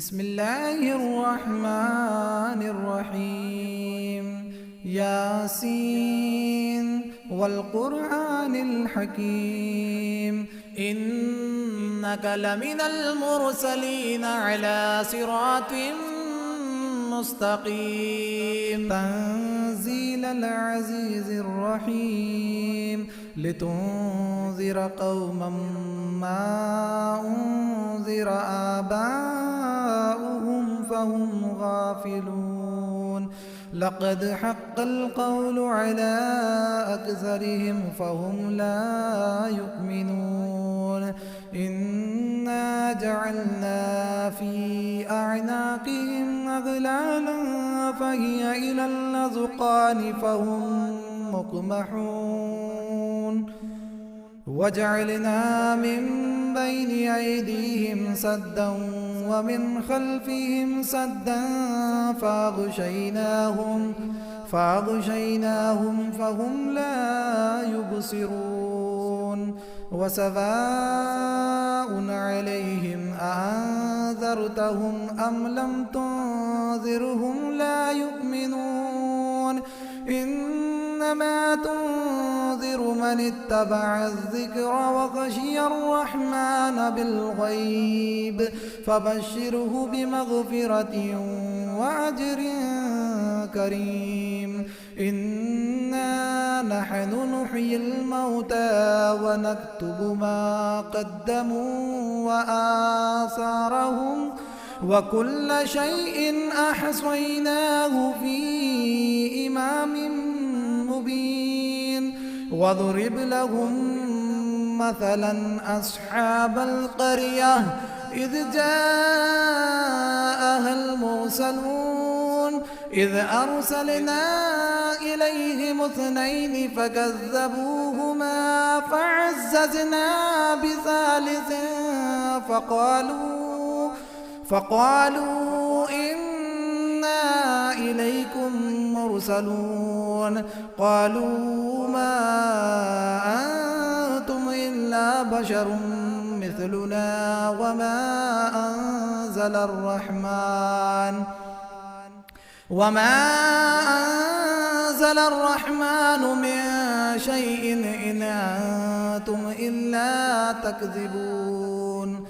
بسم الله الرحمن الرحيم ياسين والقرآن الحكيم إنك لمن المرسلين على صراط مستقيم تنزيل العزيز الرحيم لتنذر قوما ما أنذر آباؤهم فهم غافلون لقد حق القول على أكثرهم فهم لا يؤمنون إنا جعلنا في أعناقهم أغلالا فهي إلى الأذقان فهم مقمحون وجعلنا من بين أيديهم سدا ومن خلفهم سدا فأغشيناهم فهم لا يبصرون وسواء عليهم أأنذرتهم أم لم تنذرهم لا يؤمنون إنما تنذر من اتبع الذكر وخشي الرحمن بالغيب فبشره بمغفرة وأجر كريم إنا نحن نحيي الموتى ونكتب ما قدموا وآثارهم وكل شيء أحصيناه في إمام مبين واضرب لهم مثلا أصحاب القرية إذ جاءها المرسلون إذ أرسلنا إليهم اثنين فكذبوهما فعززنا بثالث فقالوا إنا إليكم مرسلون قالوا ما أنتم إلا بشر مثلنا وما أنزل الرحمن من شيء إن أنتم إلا تكذبون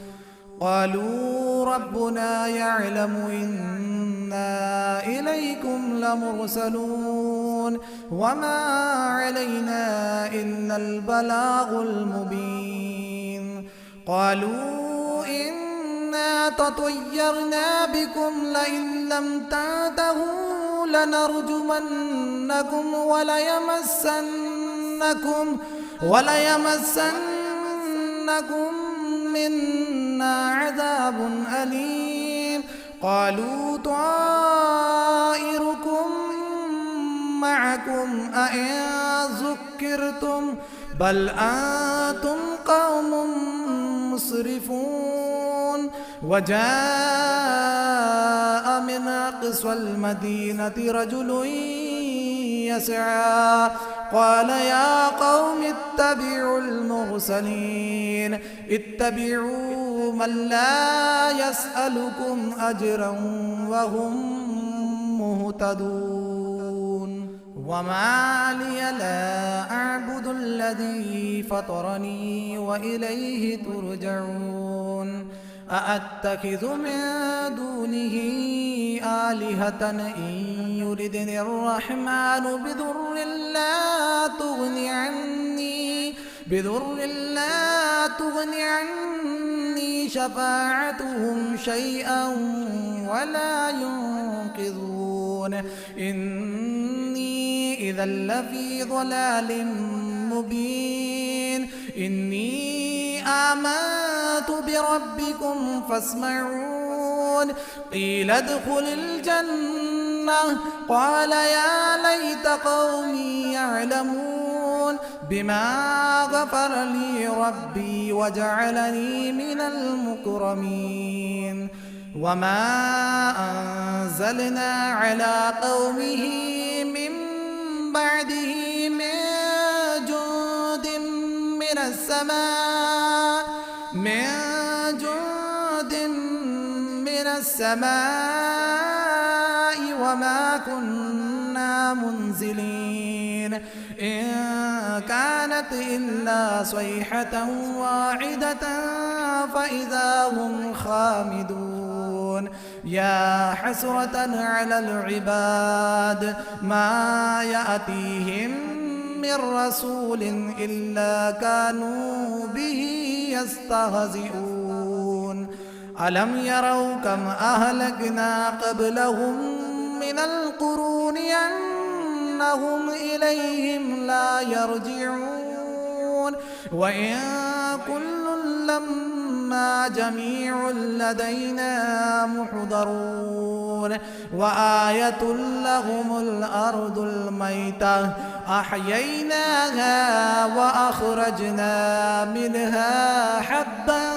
قالوا ربنا يعلم إنا إليكم لمرسلون وما علينا إلا البلاغ المبين قالوا إنا تطيرنا بكم لئن لم تنتهوا لنرجمنكم وليمسنكم منا عذاب أليم قالوا طائركم معكم أئن ذكرتم بل أنتم قوم مسرفون وجاء من أقصى المدينة رجل يسعى قال يا قوم اتبعوا المرسلين اتبعوا من لا يسألكم أجرا وهم مهتدون وما لي لا أعبد الذي فطرني وإليه ترجعون أأتخذ من دونه آلهة إن يردني الرحمن بضر لا تغني عني شفاعتهم شيئا ولا ينقذون إني إذا لفي ضلال مبين إني آمنت بربكم فاسمعون قيل ادخل الجنة قال يا ليت قومي يعلمون بما غفر لي ربي وجعلني من المكرمين وما أنزلنا على قومه من بعده من جند من السماء السماء وما كنا منزلين إن كانت إلا صيحة واحدة فإذا هم خامدون يا حسرة على العباد ما يأتيهم من رسول إلا كانوا به يستهزئون ألم يروا كم أهلكنا قبلهم من القرون أنهم إليهم لا يرجعون وإن كل لما جميع لدينا محضرون وآية لهم الأرض الميتة أحييناها وأخرجنا منها حبا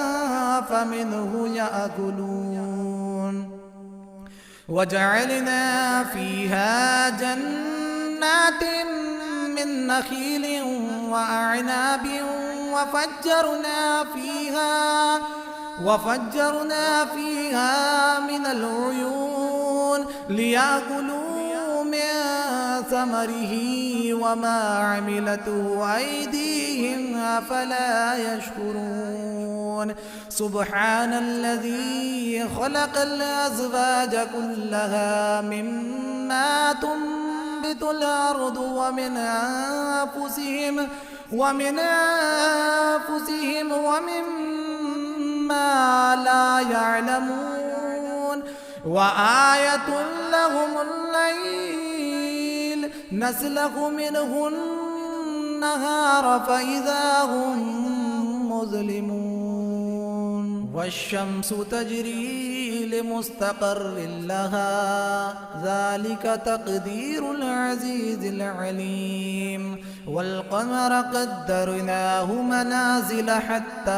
فمنه يأكلون وجعلنا فيها جنات من نخيل وأعناب وفجرنا فيها من العيون ليأكلوا من ثمره وما عملته أيديهم أفلا يشكرون سبحان الذي خلق الأزواج كلها مما تنبت الأرض ومن أنفسهم ومما لا يعلمون وآية لهم الليل نسلخ منه النهار فإذا هم مظلمون والشمس تجري لمستقر لها ذلك تقدير العزيز العليم والقمر قدرناه منازل حتى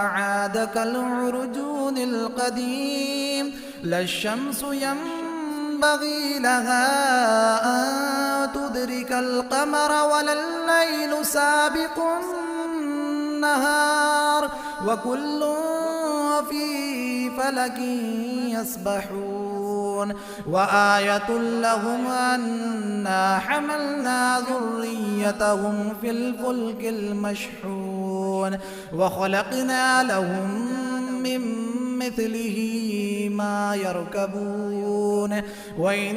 عاد كالعرجون القديم لا الشمس ينبغي لها أن تدرك القمر ولا الليل سابق النهار وكل في فلك يسبحون وآية لهم أنا حملنا ذريتهم في الفلك المشحون وخلقنا لهم من مثله ما يركبون وإن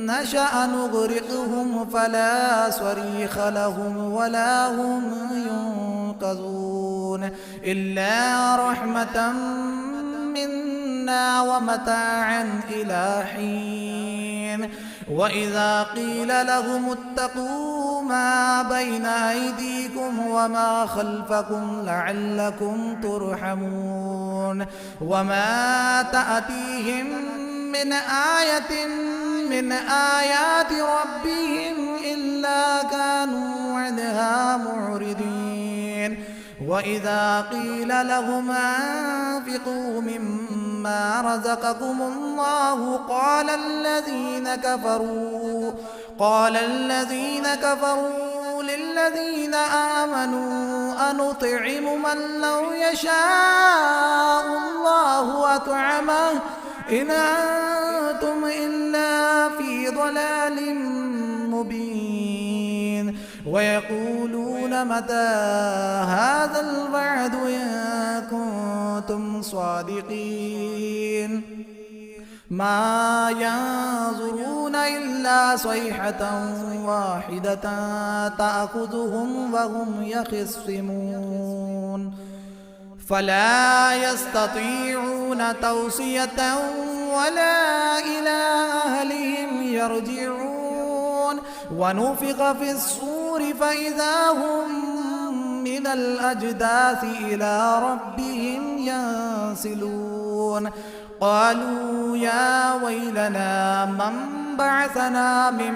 نشأ نغرقهم فلا صريخ لهم ولا هم ينقذون إلا رحمة منا ومتاعا إلى حين وإذا قيل لهم اتقوا ما بين أيديكم وما خلفكم لعلكم ترحمون وما تأتيهم من آية من آيات ربهم إلا كانوا عنها معرضين وإذا قيل لهم أنفقوا مما رزقكم الله قال الذين كفروا للذين آمنوا أنطعم من لو يشاء الله أطعمه إن أنتم إلا في ضلال مبين ويقولون متى هذا الوعد إن كنتم صادقين ما ينظرون إلا صيحة واحدة تأخذهم وهم يخصمون فلا يستطيعون توصية ولا إلى أهلهم يرجعون ونفخ في الصور فإذا هم من الأجداث إلى ربهم ينسلون قالوا يا ويلنا من بعثنا من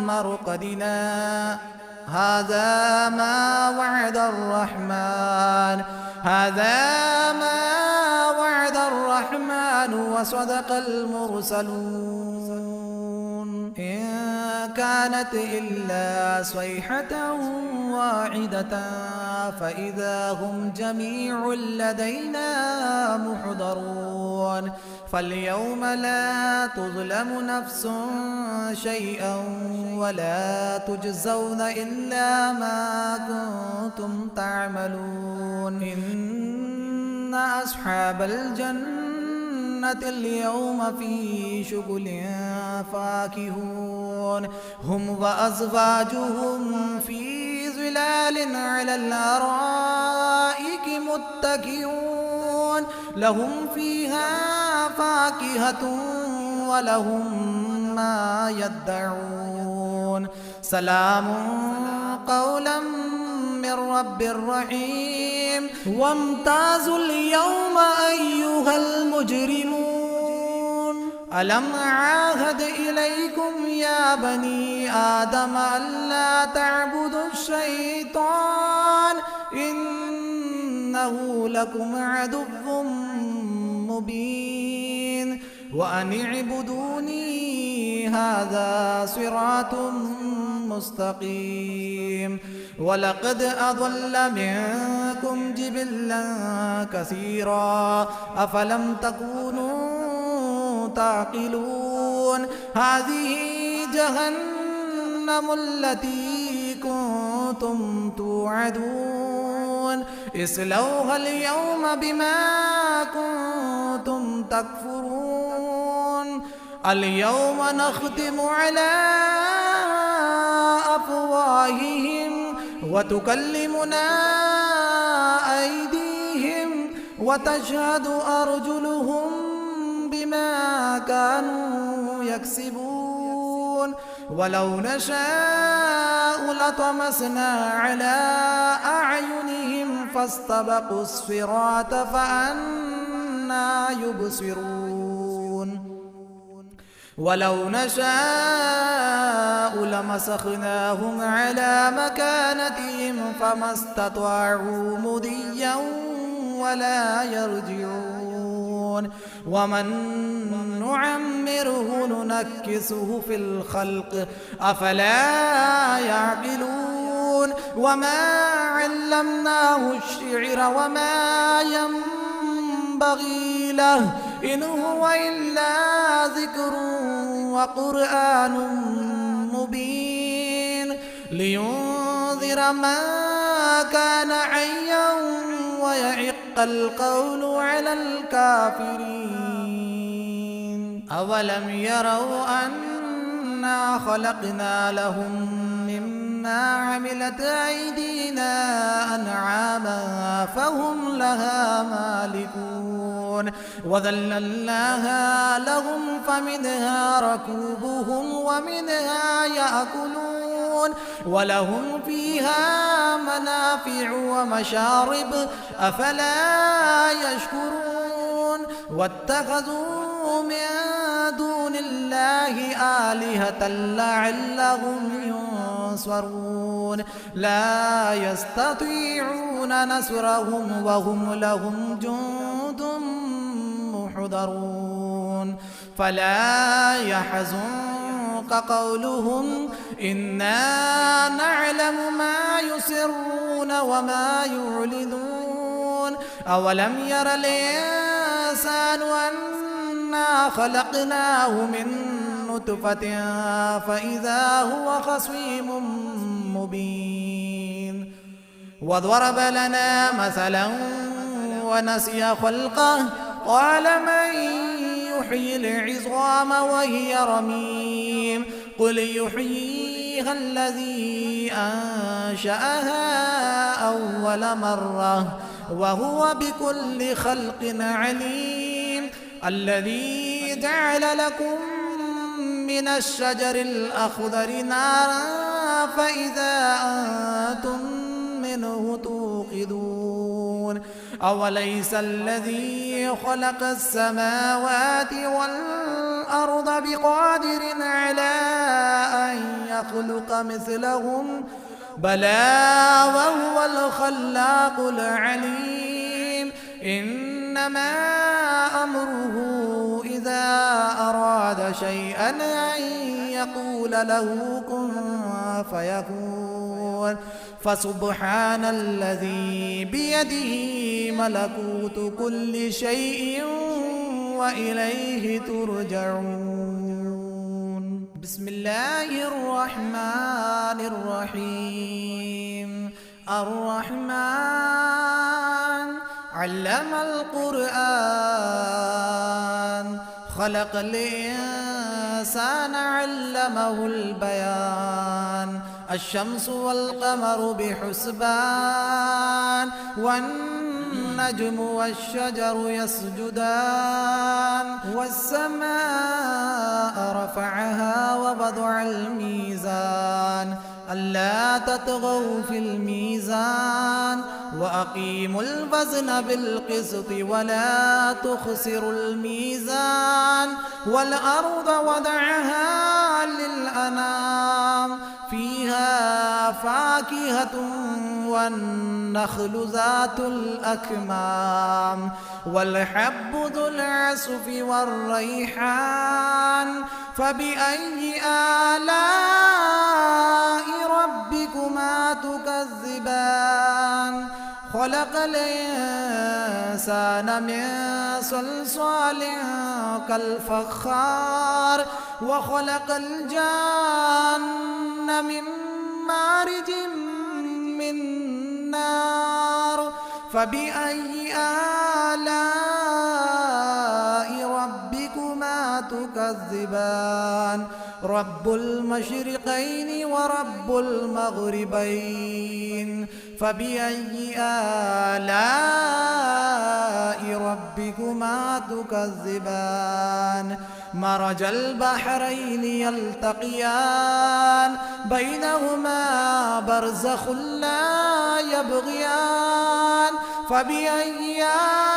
مرقدنا هذا ما وعد الرحمن وصدق المرسلون إن كانت إلا صيحة واحدة فإذا هم جميع لدينا محضرون فاليوم لا تظلم نفس شيئا ولا تجزون إلا ما كنتم تعملون إن أصحاب الجنة اليوم في شغل فاكهون هم وأزواجهم في ظلال على الأرائك متكئون لهم فيها فاكهة ولهم ما يدعون سلام قولا من رب رحيم وامتازوا اليوم أيها المجرمون ألم أعاهد إليكم يا بني آدم ألا تعبدوا الشيطان إنه لكم عدو مبين وأن اعبدوني هذا صراط مستقيم ولقد أضل منكم جبلا كثيرا أفلم تكونوا تعقلون هذه جهنم التي كنتم توعدون اصلوها اليوم بما كنتم تكفرون اليوم نختم على أفواههم وتكلمنا أيديهم وتشهد أرجلهم بما كانوا يكسبون ولو نشاء لطمسنا على أعينهم فاستبقوا الصراط فأنى يبصرون ولو نشاء لمسخناهم على مكانتهم فما استطاعوا مضيا ولا يرجعون ومن نعمره ننكسه في الخلق أفلا يعقلون وما علمناه الشعر وما ينبغي له إن هو إلا ذكر وقرآن مبين لينذر من كان حيا ويحق القول على الكافرين أولم يروا أنا خلقنا لهم مما عملت أيدينا أنعاما فهم لها مالكون وذللناها لهم فمنها ركوبهم ومنها يأكلون ولهم فيها منافع ومشارب أفلا يشكرون واتخذوا من دون الله آلهة لعلهم ينصرون لا يستطيعون نصرهم وهم لهم جند محضرون فلا يحزنك قولهم إنا نعلم ما يسرون وما يعلنون أولم ير الإنسان أنا خلقناه من نطفة فإذا هو خصيم مبين وضرب لنا مثلا ونسي خلقه قال من يحيي العظام وهي رميم قل يحييها الذي أنشأها أول مرة وهو بكل خلق عليم الذي جعل لكم من الشجر الأخضر نارا فإذا أنتم منه توقدون أوليس الذي خلق السماوات والأرض بقادر على أن يخلق مثلهم بلى وهو الخلاق العليم إنما أمره إذا أراد شيئا أن يقول له كن فيكون فسبحان الذي بيده ملكوت كل شيء وإليه ترجعون. بسم الله الرحمن الرحيم. الرحمن علم القرآن، خلق الإنسان علمه البيان. الشمس والقمر بحسبان، والنجم والشجر يسجدان. والسماء رفعها ووضع الميزان، ألا تطغوا في الميزان، وأقيموا الوزن بالقسط ولا تخسروا الميزان. والأرض وضعها للأنام، فيها فاكهة والنخل ذات الأكمام، والحب ذو العصف والريحان. فبأي آلاء ربكما تكذبان؟ خلق الإنسان من صلصال كالفخار، وخلق الجان من مارج من نار. فبأي آلاء ربكما تكذبان؟ رب المشرقين ورب المغربين. فبأي آلاء ربكما تكذبان؟ مرج البحرين يلتقيان، بينهما برزخ لا يبغيان. فبأي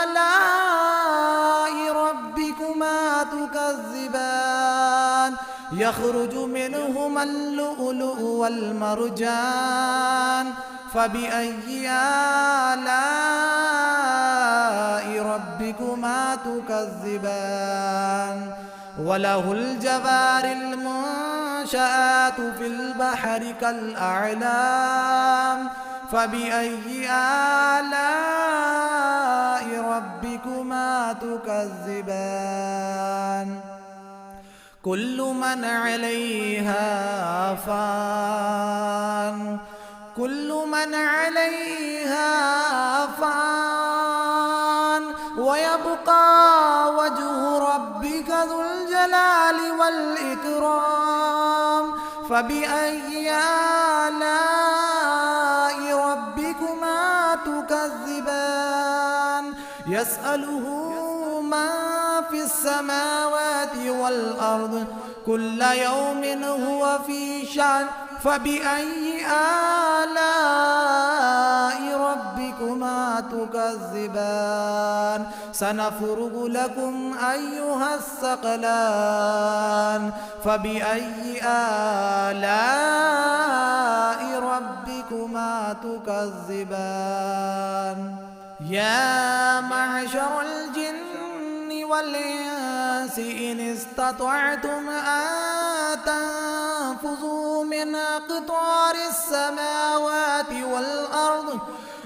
آلاء ربكما تكذبان؟ يخرج منهما اللؤلؤ والمرجان. فبأي آلاء ربكما تكذبان؟ وله الجوار المنشآت في البحر كالأعلام. فبأي آلاء ربكما تكذبان؟ كل من عليها فان، كل من عليها فان، ويبقى وجه ربك ذو الجلال والإكرام. فبأي آلاء ربكما تكذبان؟ يسأله من في السماوات والأرض، كل يوم هو في شأن. فبأي آلاء ربكما تكذبان؟ سنفرغ لكم أيها الثقلان. فبأي آلاء ربكما تكذبان؟ يا معشر الجن والإنس إن استطعتم أن تنفذوا من أقطار السماوات والأرض،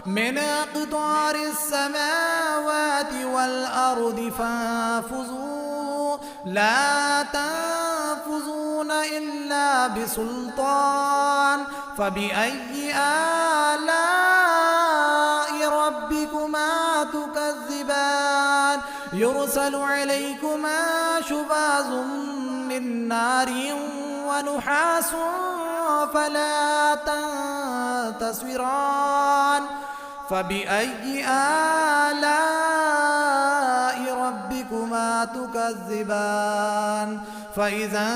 من أقطار السماوات والأرض فانفذوا، لا تنفذون إلا بسلطان. فبأي آلاء ربكما تكذبان؟ يرسل عليكما شواظ من نار ونحاس فلا تنتصران. فبأي آلاء ربكما تكذبان؟ فإذا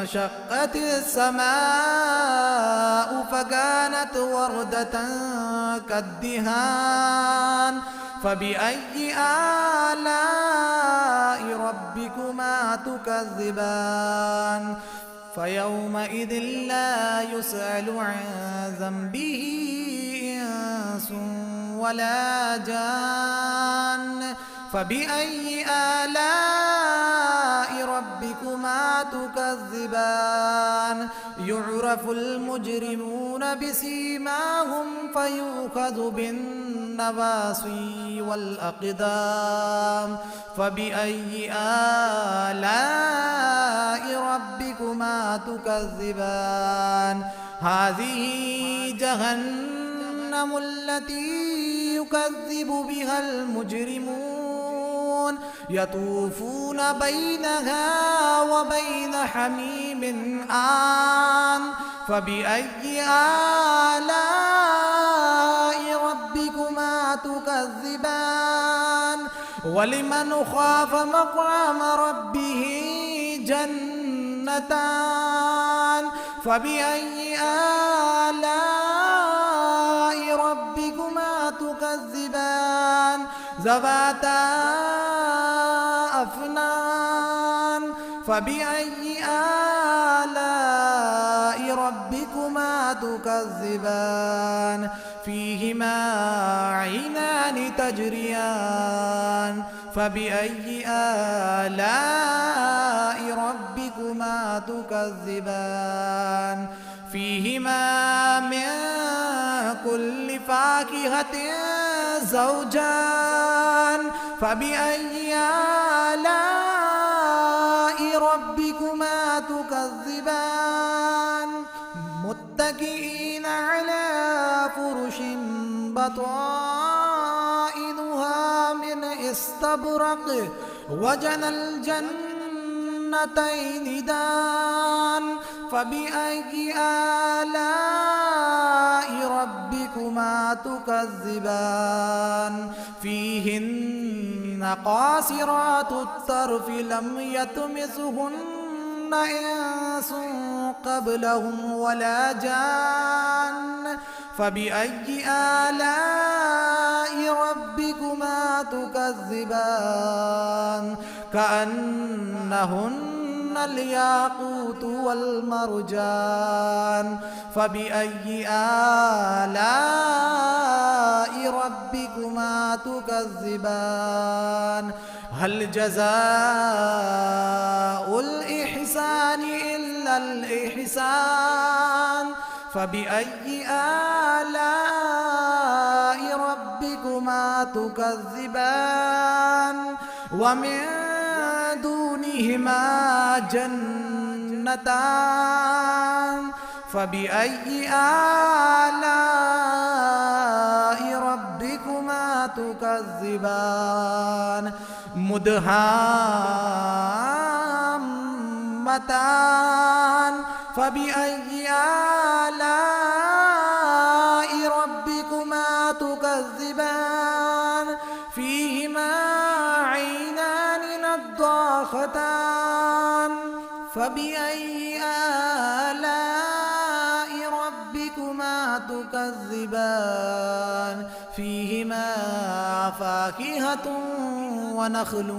انشقت السماء فكانت وردة كالدهان. فبأي آلاء ربكما تكذبان؟ فيومئذ لا يسأل عن ذنبه إنس ولا جان. فبأي آلاء ربكما تكذبان يعرف المجرمون بسيماهم فيؤخذ بالنواصي والأقدام فبأي آلاء ربكما تكذبان هذه جهنم التي يكذب بها المجرمون يطوفون بينها وبين حميم آن فبأي آلاء ربكما تكذبان ولمن خاف مقام ربه جنتان فبأي آلاء ربكما تكذبان ذواتا أفنان فبأي آلاء ربكما تكذبان فيهما عينان تجريان فبأي آلاء ربكما تكذبان فيهما من كل فاكهة زوجان فبأي آلاء ربكما تكذبان متكئين على فرش بطائنها من استبرق وجنى الجنتين دان فبأي آلاء ربكما تكذبان فيهن قاصرات الطرف لم يطمثهن إنس قبلهم ولا جان فبأي آلاء ربكما تكذبان كأنهن الياقوت والمرجان فبأي آلاء ربكما تكذبان هل جزاء الإحسان إلا الإحسان فبأي آلاء ربكما تكذبان ومن دونهما جنتان فبأي آلاء ربكما تكذبان مدهامتان فبأي آلاء ربكما تكذبان فيهما عينان نضاختان فبأي آلاء ربكما تكذبان فيهما فاكهة ونخل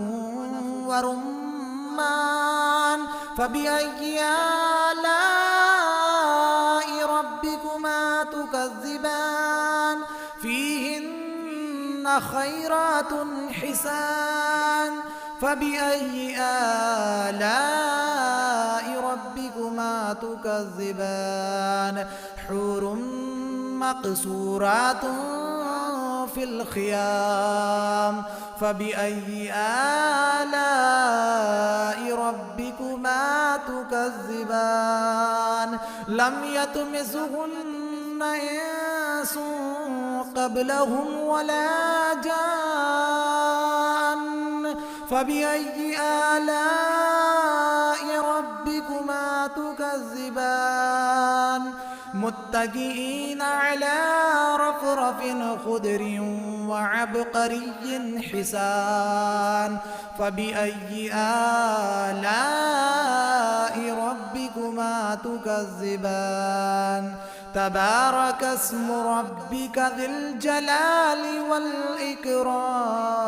ورمان فبأي آلاء ربكما تكذبان فيهن خيرات حسان فبأي آلاء ربكما تكذبان حور مقصورات في الخيام فبأي آلاء ربكما تكذبان لم يطمثهن إنس قبلهم ولا جان فبأي آلاء ربكما تكذبان متكئين على رفرف خضر وعبقري حسان فبأي آلاء ربكما تكذبان تبارك اسم ربك ذي الجلال والإكرام